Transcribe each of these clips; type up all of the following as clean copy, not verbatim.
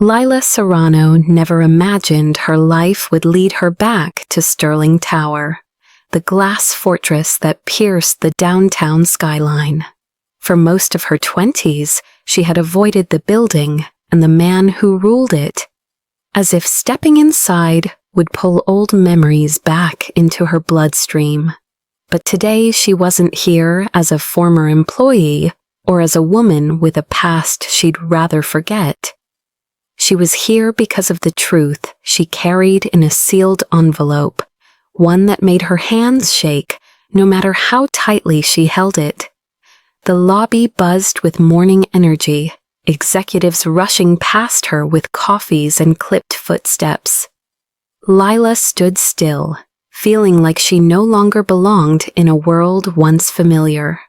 Lila Serrano never imagined her life would lead her back to Sterling Tower, the glass fortress that pierced the downtown skyline. For most of her 20s, she had avoided the building and the man who ruled it, as if stepping inside would pull old memories back into her bloodstream. But today she wasn't here as a former employee or as a woman with a past she'd rather forget. She was here because of the truth she carried in a sealed envelope, one that made her hands shake no matter how tightly she held it. The lobby buzzed with morning energy, executives rushing past her with coffees and clipped footsteps. Lila stood still, feeling like she no longer belonged in a world once familiar.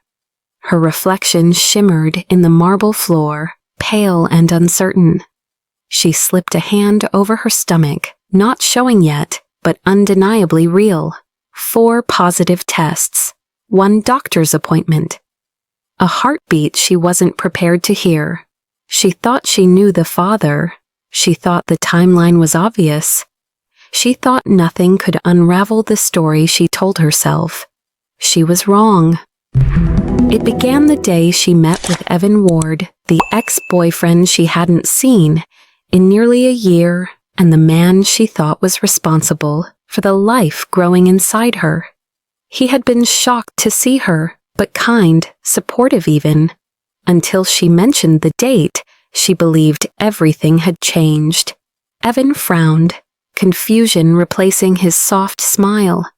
Her reflection shimmered in the marble floor, pale and uncertain. She slipped a hand over her stomach, not showing yet, but undeniably real. 4 positive tests, 1 doctor's appointment. A heartbeat she wasn't prepared to hear. She thought she knew the father. She thought the timeline was obvious. She thought nothing could unravel the story she told herself. She was wrong. It began the day she met with Evan Ward, the ex-boyfriend she hadn't seen in nearly a year, and the man she thought was responsible for the life growing inside her. He had been shocked to see her, but kind, supportive even. Until she mentioned the date, she believed everything had changed. Evan frowned, confusion replacing his soft smile.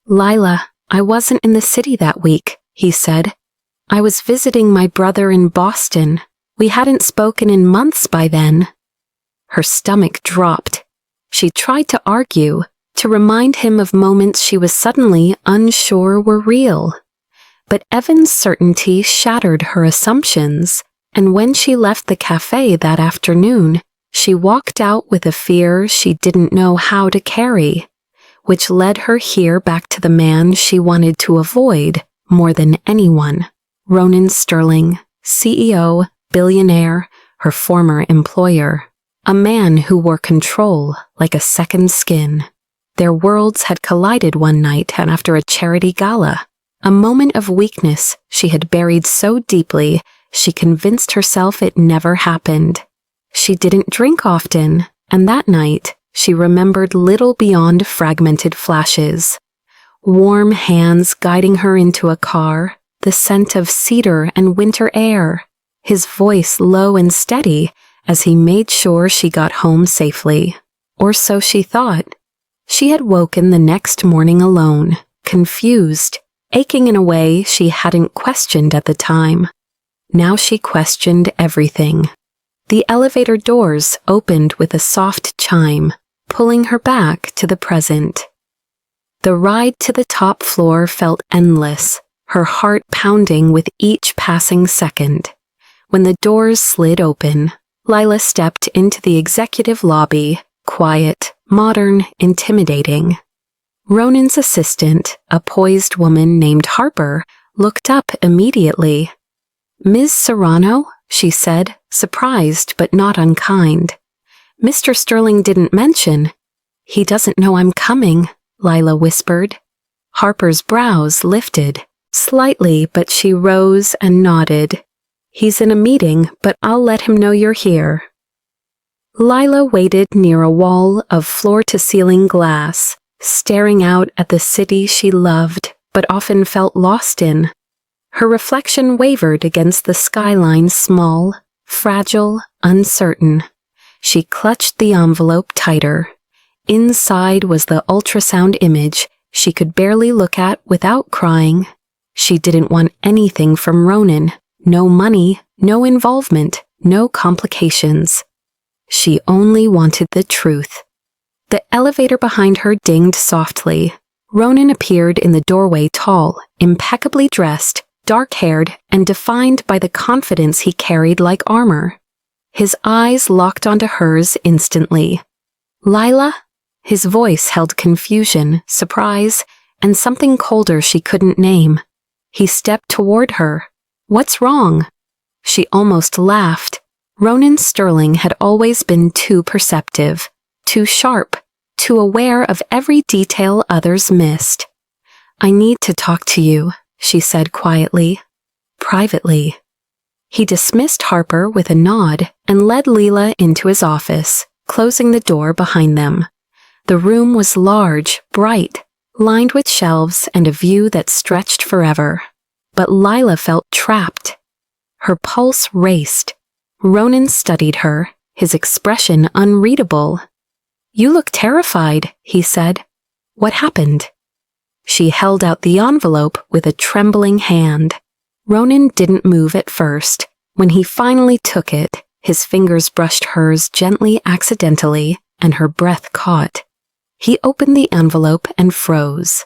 "Lila, I wasn't in the city that week," he said. "I was visiting my brother in Boston. We hadn't spoken in months by then." Her stomach dropped. She tried to argue, to remind him of moments she was suddenly unsure were real. But Evan's certainty shattered her assumptions, and when she left the cafe that afternoon, she walked out with a fear she didn't know how to carry, which led her here back to the man she wanted to avoid more than anyone. Ronan Sterling, CEO, billionaire, her former employer. A man who wore control like a second skin. Their worlds had collided one night and after a charity gala. A moment of weakness she had buried so deeply she convinced herself it never happened. She didn't drink often, and that night she remembered little beyond fragmented flashes. Warm hands guiding her into a car, the scent of cedar and winter air, his voice low and steady as he made sure she got home safely. Or so she thought. She had woken the next morning alone, confused, aching in a way she hadn't questioned at the time. Now she questioned everything. The elevator doors opened with a soft chime, pulling her back to the present. The ride to the top floor felt endless, her heart pounding with each passing second. When the doors slid open, Lila stepped into the executive lobby, quiet, modern, intimidating. Ronan's assistant, a poised woman named Harper, looked up immediately. "Ms. Serrano?" she said, surprised but not unkind. "Mr. Sterling didn't mention." "He doesn't know I'm coming," Lila whispered. Harper's brows lifted, slightly, but she rose and nodded. "He's in a meeting, but I'll let him know you're here." Lila waited near a wall of floor-to-ceiling glass, staring out at the city she loved but often felt lost in. Her reflection wavered against the skyline, small, fragile, uncertain. She clutched the envelope tighter. Inside was the ultrasound image she could barely look at without crying. She didn't want anything from Ronan. No money, no involvement, no complications. She only wanted the truth. The elevator behind her dinged softly. Ronan appeared in the doorway, tall, impeccably dressed, dark-haired, and defined by the confidence he carried like armor. His eyes locked onto hers instantly. "Lila?" His voice held confusion, surprise, and something colder she couldn't name. He stepped toward her. "What's wrong?" She almost laughed. Ronan Sterling had always been too perceptive, too sharp, too aware of every detail others missed. "I need to talk to you," she said quietly, privately. He dismissed Harper with a nod and led Leela into his office, closing the door behind them. The room was large, bright, lined with shelves and a view that stretched forever. But Lila felt trapped. Her pulse raced. Ronan studied her, his expression unreadable. "You look terrified," he said. "What happened?" She held out the envelope with a trembling hand. Ronan didn't move at first. When he finally took it, his fingers brushed hers gently accidentally, and her breath caught. He opened the envelope and froze.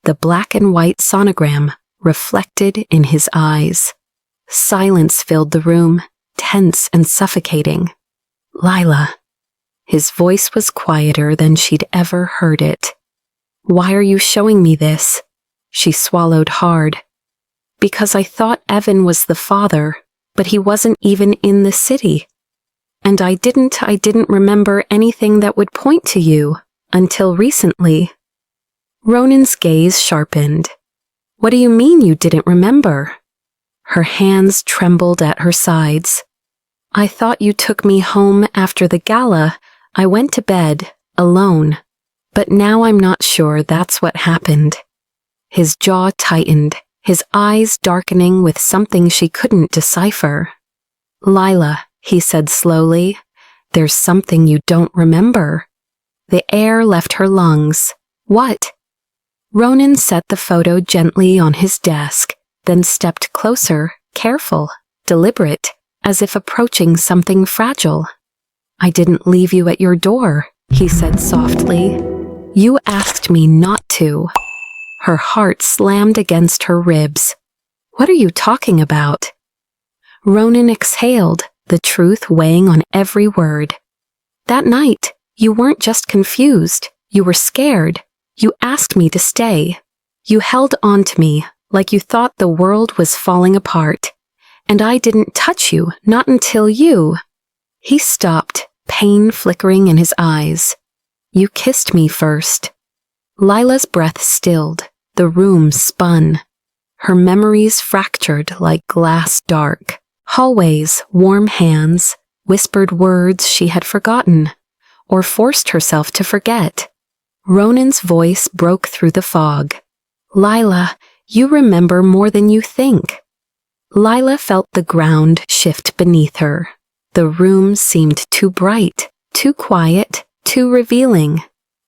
The black and white sonogram reflected in his eyes. Silence filled the room, tense and suffocating. "Lila." His voice was quieter than she'd ever heard it. "Why are you showing me this?" She swallowed hard. "Because I thought Evan was the father, but he wasn't even in the city. And I didn't remember anything that would point to you, until recently." Ronan's gaze sharpened. "What do you mean you didn't remember?" Her hands trembled at her sides. "I thought you took me home after the gala. I went to bed, alone. But now I'm not sure that's what happened." His jaw tightened, his eyes darkening with something she couldn't decipher. "Lila," he said slowly, "there's something you don't remember." The air left her lungs. "What?" Ronan set the photo gently on his desk, then stepped closer, careful, deliberate, as if approaching something fragile. "I didn't leave you at your door," he said softly. "You asked me not to." Her heart slammed against her ribs. "What are you talking about?" Ronan exhaled, the truth weighing on every word. "That night, you weren't just confused, you were scared. You asked me to stay. You held on to me, like you thought the world was falling apart. And I didn't touch you, not until you." He stopped, pain flickering in his eyes. "You kissed me first." Lila's breath stilled. The room spun. Her memories fractured like glass dark. Hallways, warm hands, whispered words she had forgotten, or forced herself to forget. Ronan's voice broke through the fog. "Lila, you remember more than you think." Lila felt the ground shift beneath her. The room seemed too bright, too quiet, too revealing.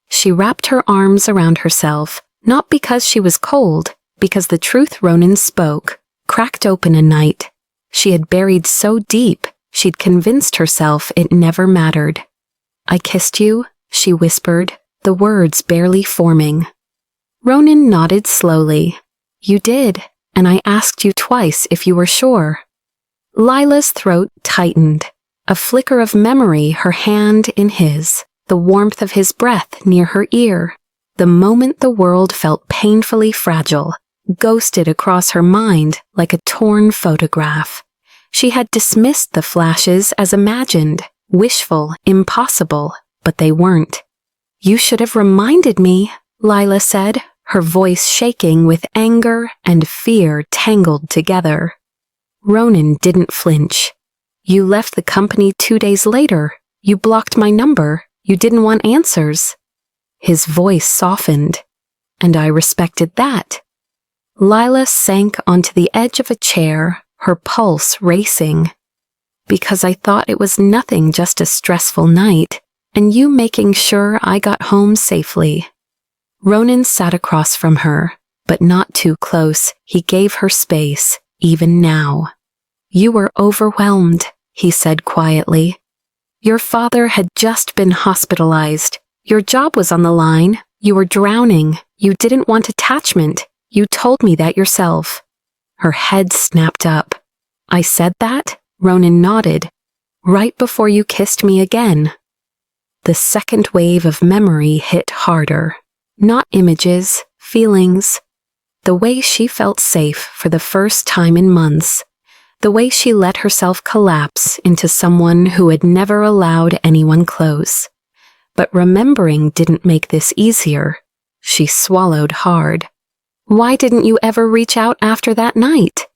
She wrapped her arms around herself, not because she was cold, because the truth Ronan spoke, cracked open a night. She had buried so deep, she'd convinced herself it never mattered. "I kissed you," she whispered, the words barely forming. Ronan nodded slowly. "You did, and I asked you twice if you were sure." Lila's throat tightened. A flicker of memory, her hand in his, the warmth of his breath near her ear. The moment the world felt painfully fragile, ghosted across her mind like a torn photograph. She had dismissed the flashes as imagined, wishful, impossible, but they weren't. "You should have reminded me," Lila said, her voice shaking with anger and fear tangled together. Ronan didn't flinch. "You left the company 2 days later. You blocked my number. You didn't want answers." His voice softened, and I respected that. Lila sank onto the edge of a chair, her pulse racing. "Because I thought it was nothing, just a stressful night, and you making sure I got home safely." Ronan sat across from her, but not too close. He gave her space, even now. "You were overwhelmed," he said quietly. "Your father had just been hospitalized. Your job was on the line. You were drowning. You didn't want attachment. You told me that yourself." Her head snapped up. "I said that?" Ronan nodded. "Right before you kissed me again." The second wave of memory hit harder. Not images, feelings. The way she felt safe for the first time in months. the way she let herself collapse into someone who had never allowed anyone close. But remembering didn't make this easier. She swallowed hard. Why didn't you ever reach out after that night?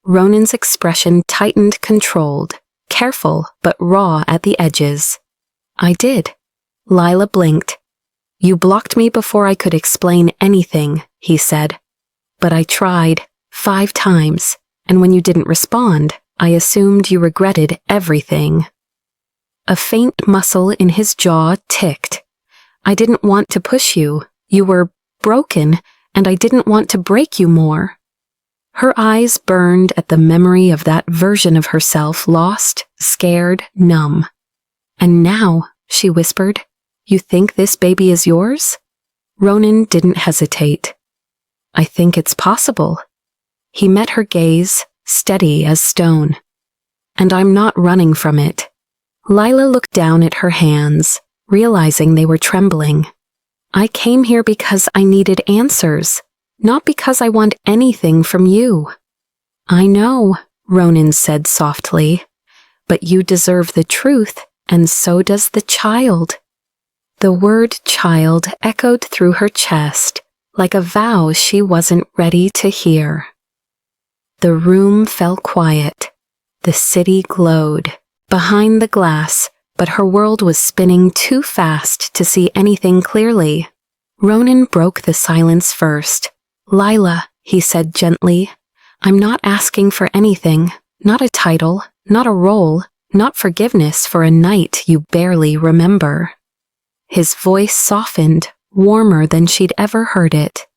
Ronan's expression tightened, controlled, careful but raw at the edges. I did. Lila blinked. You blocked me before I could explain anything, he said. But I tried, 5 times, and when you didn't respond, I assumed you regretted everything. A faint muscle in his jaw ticked. I didn't want to push you. You were broken, and I didn't want to break you more. Her eyes burned at the memory of that version of herself, lost, scared, numb. And now, she whispered, you think this baby is yours? Ronan didn't hesitate. I think it's possible. He met her gaze, steady as stone. And I'm not running from it. Lila looked down at her hands, realizing they were trembling. I came here because I needed answers, not because I want anything from you. I know, Ronan said softly, but you deserve the truth, and so does the child. The word child echoed through her chest, like a vow she wasn't ready to hear. The room fell quiet. The city glowed, behind the glass, but her world was spinning too fast to see anything clearly. Ronan broke the silence first. Lila, he said gently, I'm not asking for anything, not a title, not a role, not forgiveness for a night you barely remember. His voice softened, warmer than she'd ever heard it.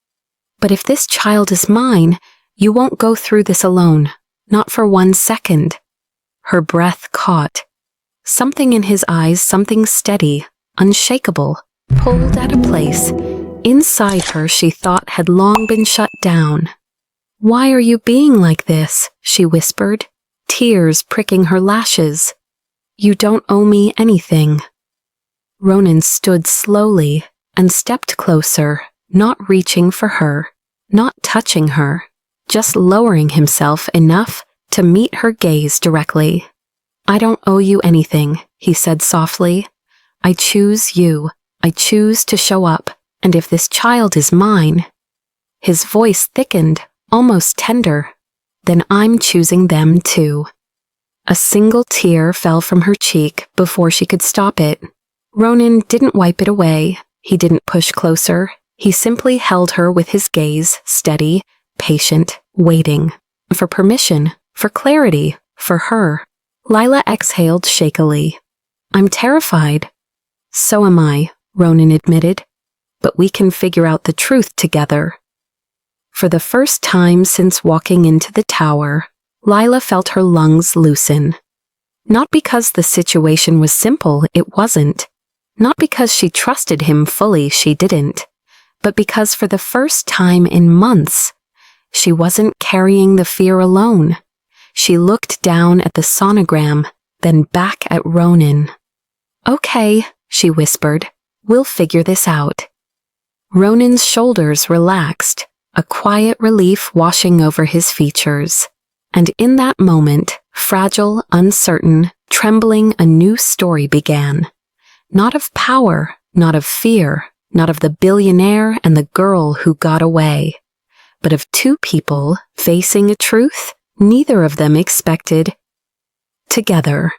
But if this child is mine, you won't go through this alone, not for 1 second. Her breath caught. Something in his eyes, something steady, unshakable, pulled at a place inside her she thought had long been shut down. Why are you being like this? She whispered, tears pricking her lashes. You don't owe me anything. Ronan stood slowly and stepped closer, not reaching for her, not touching her, just lowering himself enough to meet her gaze directly. I don't owe you anything, he said softly. I choose you. I choose to show up, and if this child is mine, his voice thickened, almost tender, then I'm choosing them too. A single tear fell from her cheek before she could stop it. Ronan didn't wipe it away. He didn't push closer. He simply held her with his gaze, steady, patient, waiting. For permission, for clarity, for her. Lila exhaled shakily. I'm terrified. So am I, Ronan admitted. But we can figure out the truth together. For the first time since walking into the tower, Lila felt her lungs loosen. Not because the situation was simple, it wasn't. Not because she trusted him fully, she didn't. But because for the first time in months, she wasn't carrying the fear alone. She looked down at the sonogram, then back at Ronan. Okay, she whispered, we'll figure this out. Ronan's shoulders relaxed, a quiet relief washing over his features. And in that moment, fragile, uncertain, trembling, a new story began. Not of power, not of fear, not of the billionaire and the girl who got away, but of 2 people facing a truth neither of them expected. Together.